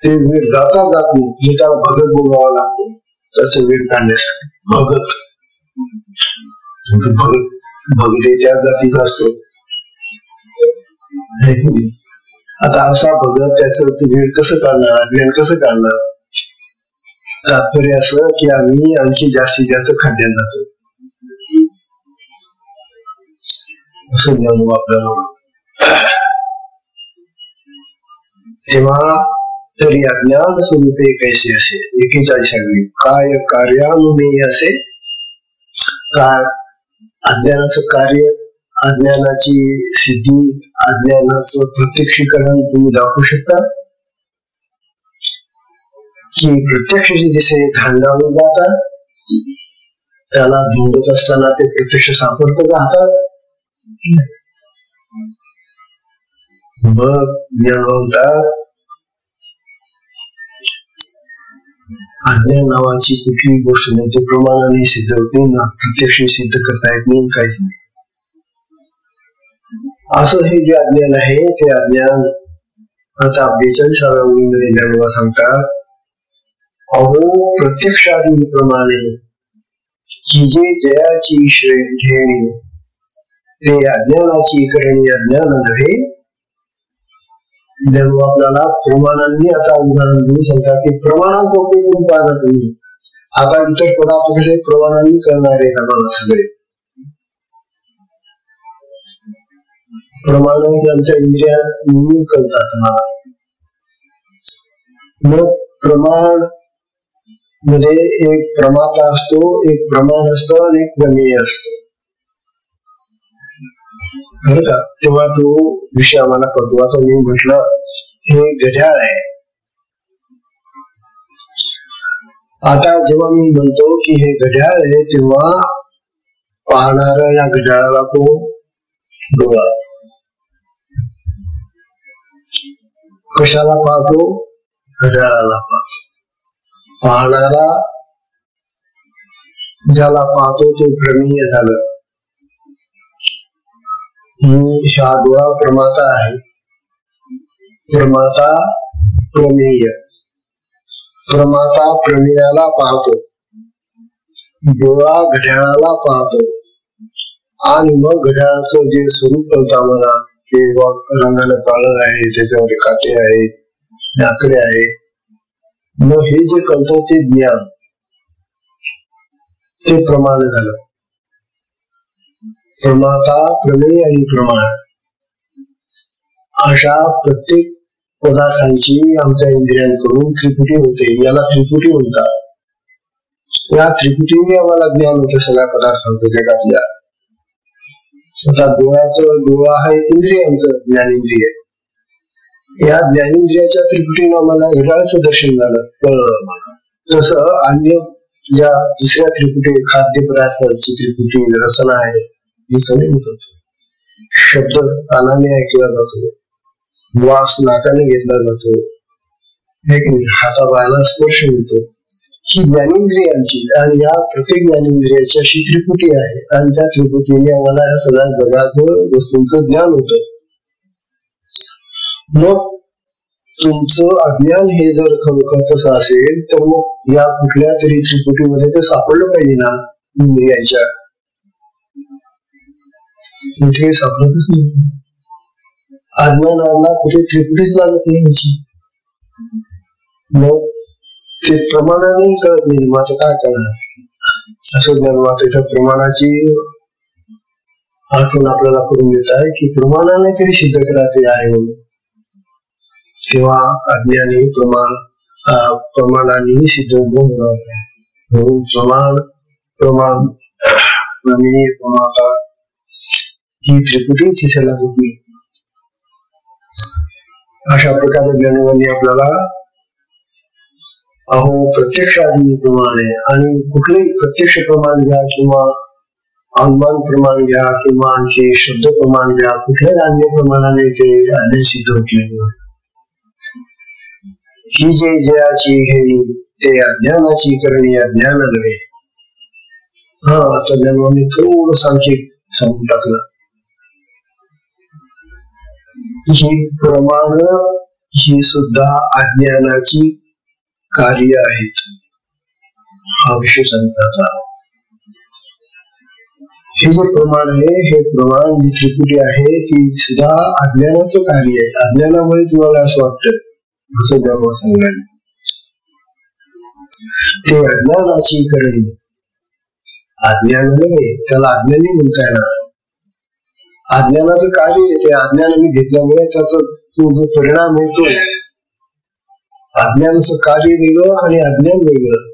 ते वीड जाता जात नाही, जे त्याला भगत बोलावं लागतो त्याचं वीड काढण्यासाठी. भगत त्या जातीचा असतो. आता असा भगत त्याचं वीड कसं काढणार, अज्ञान कसं काढणार? तात्पर्य असं की आम्ही आणखी जास्तीत जास्त खड्ड्यात जातो असं ज्ञान आपल्याला. तेव्हा तरी अज्ञान स्वरूपे कैसे असे 41वी काय कार्यान्वये असे. काय अज्ञानाचं कार्य, अज्ञानाची सिद्धी, अज्ञानाचं प्रत्यक्षीकरण तुम्ही दाखवू शकता की प्रत्यक्ष दिसे धांडाळून जातात, त्याला धुंडत असताना ते प्रत्यक्ष सापडत राहतात. मग ज्ञान म्हणतात अज्ञान नावाची कुठलीही गोष्ट नाही, ते प्रमाणाने सिद्ध होते ना, प्रत्यक्ष सिद्ध करता येत नाही, काहीच नाही. असं हे जे अज्ञान आहे ते अज्ञान आता 42व्या ओळीमध्ये ज्ञानोबा सांगतात, अहो प्रत्यक्षादी प्रमाणे ही जे जयाची घेणे ते अज्ञानाची करणी अज्ञान नव्हे. आपल्याला प्रमाणांनी आता उदाहरण देऊ सांगतात की प्रमाणांचा उपयोग करून पाहता तुम्ही. आता इतर पदार्थ कसे प्रमाणांनी करणारे आहेत आम्हाला सगळे. प्रमाण आमच्या इंद्रियांनी करतात मला. मग प्रमाण मध्ये एक प्रमाता असतो, एक प्रमाण असतो आणि एक प्रमेय असतो, बरं का? तेव्हा तो विषय आम्हाला कळतो. आता मी म्हटलं हे घड्याळ आहे. आता जेव्हा मी म्हणतो की हे घड्याळ आहे तेव्हा पाहणारा या घड्याळाला तो डोळा. कशाला पाहतो? घड्याळाला पाहतो. पाहणारा ज्याला पाहतो ते प्रमेय झालं. हा डोळा प्रमाता आहे, प्रमाता प्रमेय. प्रमाता प्रमेयाला पाहतो, डोळा घड्याळाला पाहतो, आणि मग घड्याळाचं जे स्वरूप कळतं आम्हाला ते रंगाने काळं आहे, त्याच्यावर काटे आहेत, आकडे आहे, मग हे जे कळतं ते ज्ञान, ते प्रमाण झालं. प्रमाता, प्रमेय आणि प्रमाण अशा प्रत्येक पदार्थांची आमच्या इंद्रियांकडून त्रिपुटी होते. याला त्रिपुटी म्हणतात. या त्रिपुटीने आम्हाला ज्ञान होतं सगळ्या पदार्थांचं जगातल्या. आता डोळा हा एक इंद्रियांचं ज्ञानेंद्रिय. या ज्ञानेंद्रियाच्या त्रिपुटीने आम्हाला घड्याळाचं दर्शन झालं, कळलं. तसं अन्य ज्या दुसऱ्या त्रिपुटी, खाद्य पदार्थांची त्रिपुटी, रसना आहे, ही सगळी होत. शब्द कानाने ऐकला जातो, वास नाकाने घेतला जातो, हातापायाला स्पर्श होतो. ही ज्ञानेंद्रियांची आणि या प्रत्येक ज्ञानेंद्रियाची अशी त्रिपुटी आहे. आणि त्या त्रिपुटीने आम्हाला या सगळ्या जगाचं वस्तूंचं ज्ञान होत. मग तुमचं अज्ञान हे जर खरोखर तसं असेल तर मग या कुठल्या तरी त्रिपुटीमध्ये ते सापडलं पाहिजे ना. इंद्रियांच्या कुठे सापडतच नाही. अज्ञानाला कुठे त्रिपुटीच लागत नाही याची. मग ते प्रमाणाने कळत नाही. मग आता काय करणार असं ज्ञान. इथं प्रमाणाची आठवण आपल्याला करून देत आहे की प्रमाणाने तरी सिद्ध करायचे आहे म्हणून. तेव्हा अज्ञानी प्रमाणाने सिद्ध होणार आहे. प्रमाण प्रमेय प्रमाता ही त्रिपुटी तिथे लागत नाही. अशा प्रकारे ज्ञानाने आपल्याला प्रत्यक्षादी प्रमाण आहे. आणि कुठलेही प्रत्यक्ष प्रमाण घ्या किंवा अनुमान प्रमाण घ्या किंवा आणखी शब्द प्रमाण घ्या, कुठल्याही अन्य प्रमाणाने ते अज्ञान सिद्ध होत नाही. ही जे जयाची घेणी ते अज्ञानाची करणी अज्ञान नव्हे. आता ज्ञानाने थोडं सांख्यिक सांगून टाकलं. ही प्रमाण ही सुद्धा अज्ञानाची कार्य आहेत हा विषय सांगतात. हे जे प्रमाण आहे, हे प्रमाण जी त्रिपुटी आहे ती सुद्धा अज्ञानाचं कार्य आहे. अज्ञानामुळे तुम्हाला असं वाटतं, असं देवा सांगणार. ते अज्ञानाची करणी अज्ञान नव्हे, त्याला अज्ञानी म्हणता येणार. अज्ञानाचं कार्य आहे ते. अज्ञान मी घेतल्यामुळे त्याचा जो परिणाम आहे तो. अज्ञानाचं कार्य वेगळं आणि अज्ञान वेगळं.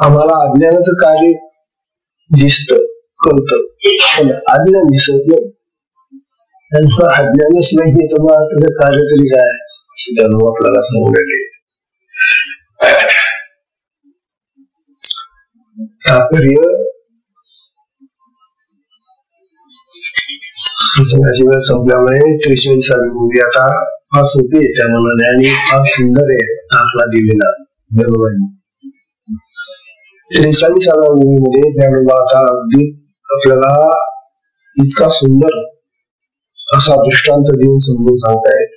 आम्हाला अज्ञानाचं कार्य दिसत कळत, पण अज्ञान दिसत नाही. अज्ञानच नाही तर मग त्याचं कार्य तरी काय असं त्यानं आपल्याला सांगलेले. तात्पर्य सूचनाची वेळ संपल्यामुळे 43वी मूवी आता फार सोपी आहे त्या मनाने आणि फार सुंदर आहे दाखला दिलेला ज्ञानोबांनी. 43व्या मूवी मध्ये ज्ञानोबा आता अगदी आपल्याला इतका सुंदर असा दृष्टांत देऊन समजून सांगतायत.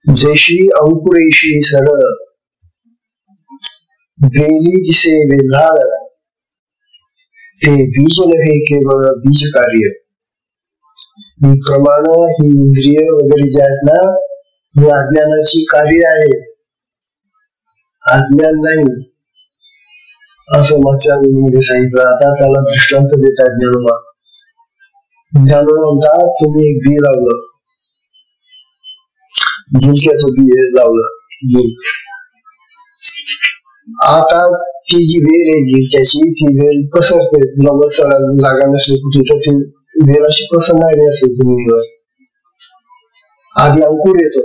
जैशी अंकुरेशी सरळ वेली दिसे वेल्हाळ ते बीज नव्हे केवळ बीज कार्य. प्रमाण ही इंद्रिय वगैरे जे आहेत ना, हे अज्ञानाची कार्य आहे, अज्ञान नाही असं मागच्या मध्ये सांगितलं. आता त्याला दृष्टांत देतात ज्ञानोबा. ज्ञानोबा म्हणतात तुम्ही एक बी लावलं, गिलक्याचं बी लावलं. आता ती जी वेल आहे गिलक्याची, ती वेल पसरते. जागा नसली कुठे तर ती वेल अशी पसरणारी असेल जमिनीवर. आधी अंकुर येतो,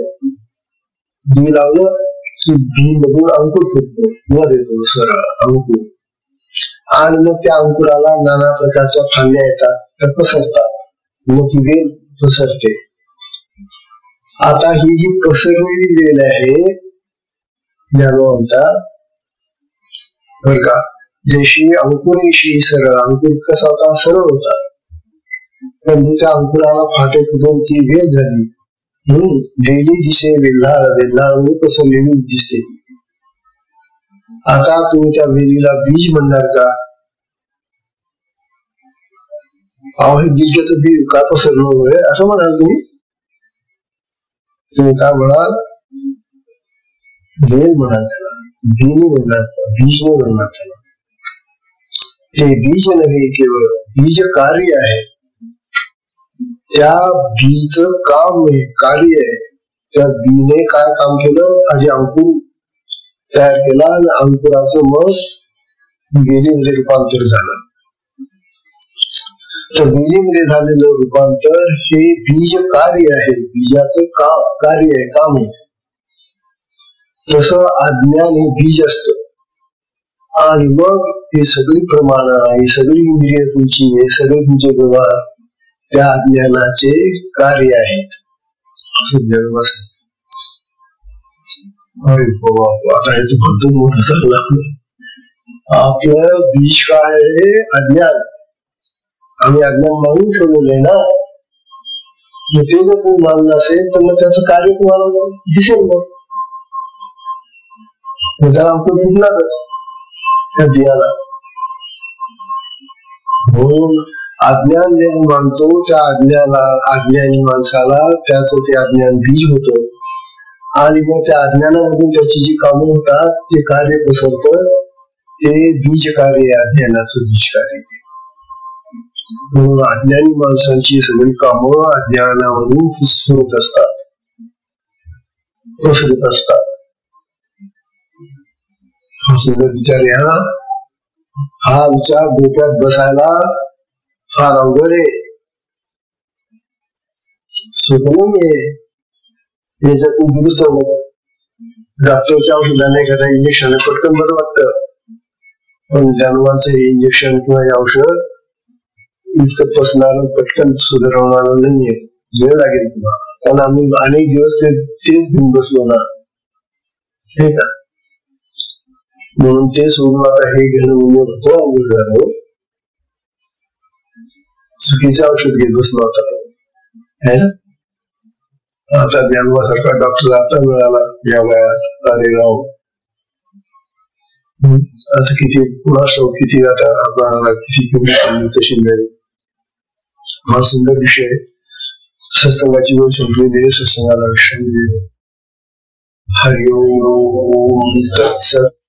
बी लावलं की बी मधून अंकुर फुटतो, वर येतो सरळ अंकुर. आणि मग त्या अंकुराला नाना प्रकारच्या फांद्या येतात, त्या पसरतात, मग ती वेल पसरते. आता ही जी पसरलेली वेल आहे ज्ञानोबा म्हणतात बर का, जशी अंकुरेशी सरळ, अंकुर कसा होता सरळ होता, पण त्या अंकुराला फाटे फुटून ती वेल झाली. वेली दिसे वेल्हाळ, वेल्हाळ पसरलेली दिसते. आता तुम्ही त्या वेलीला बीज म्हणणार का? अहो हे गिलक्याचं बीज का पसरलं असं म्हणाल तुम्ही? तुम्ही काय म्हणाल? वेल म्हणाल त्याला, बीज म्हणणार, बीज नाही म्हणणार त्याला. ते बीज नव्हे, केवळ बीज कार्य आहे. त्या बीज काम आहे, कार्य आहे. त्या बीने काय काम केलं, आधी अंकुर तयार केला आणि अंकुराचं मग वेलीमध्ये रूपांतर झालं. तर वेलीमध्ये झालेलं रूपांतर हे बीज कार्य आहे, बीजाचं कार्य आहे, काम आहे. तसं अज्ञान हे बीज असत. आणि मग हे सगळी प्रमाण, ही सगळी इंद्रिय तुमची, हे सगळे तुमचे व्यवहार त्या अज्ञानाचे कार्य आहेत असं जग बसत. आता हे तर भरपूर मोठं चाललं. आपलं बीज काय आहे, अज्ञान. आम्ही अज्ञान मानून ठेवलेलं आहे ना. मग ते जर तुम्ही मानलं असेल तर मग त्याचं कार्य तुम्हाला दिसेल. मग त्याला आपण फुटणारच त्या बियाला. म्हणून अज्ञान जे मानतो त्या अज्ञानी माणसाला त्याचं ते अज्ञान बीज होतं. आणि मग त्या अज्ञानामधून त्याची जी कामं होतात ते कार्य पसरतं, ते बीज कार्य, अज्ञानाचं बीज कार्य. म्हणून अज्ञानी माणसांची सगळी कामं अज्ञानावरून फुसफुरत असतात, पसरत असतात. विचार या, हा विचार डोक्यात बसायला फार अवघड आहे, सोपं नाहीये. याच्यातून दुरुस्त होत. डॉक्टरच्या औषधाने एखाद्या इंजेक्शन पटकन बरं वाटतं, पण जन्माचं हे इंजेक्शन किंवा हे औषध इतकं पसणार, पटकन सुधारवणार नाहीये. वेळ लागेल तुम्हाला. कारण आम्ही अनेक दिवस तेच घेऊन बसलो ना, हे का. म्हणून ते सोडून आता हे घेणं होतं अवघड झालं. चुकीचं औषध घेत बसलो आता. आता ज्ञानवासारखा डॉक्टर आता मिळाला या वयात. अरे राव, आता किती कुणासो किती आता आपल्याला किती किंमत तशी मिळेल. हा सुंदर विषय. सत्संगाची वेळ संपलेली आहे. सत्संगाला विषय हरिओम तत्सत.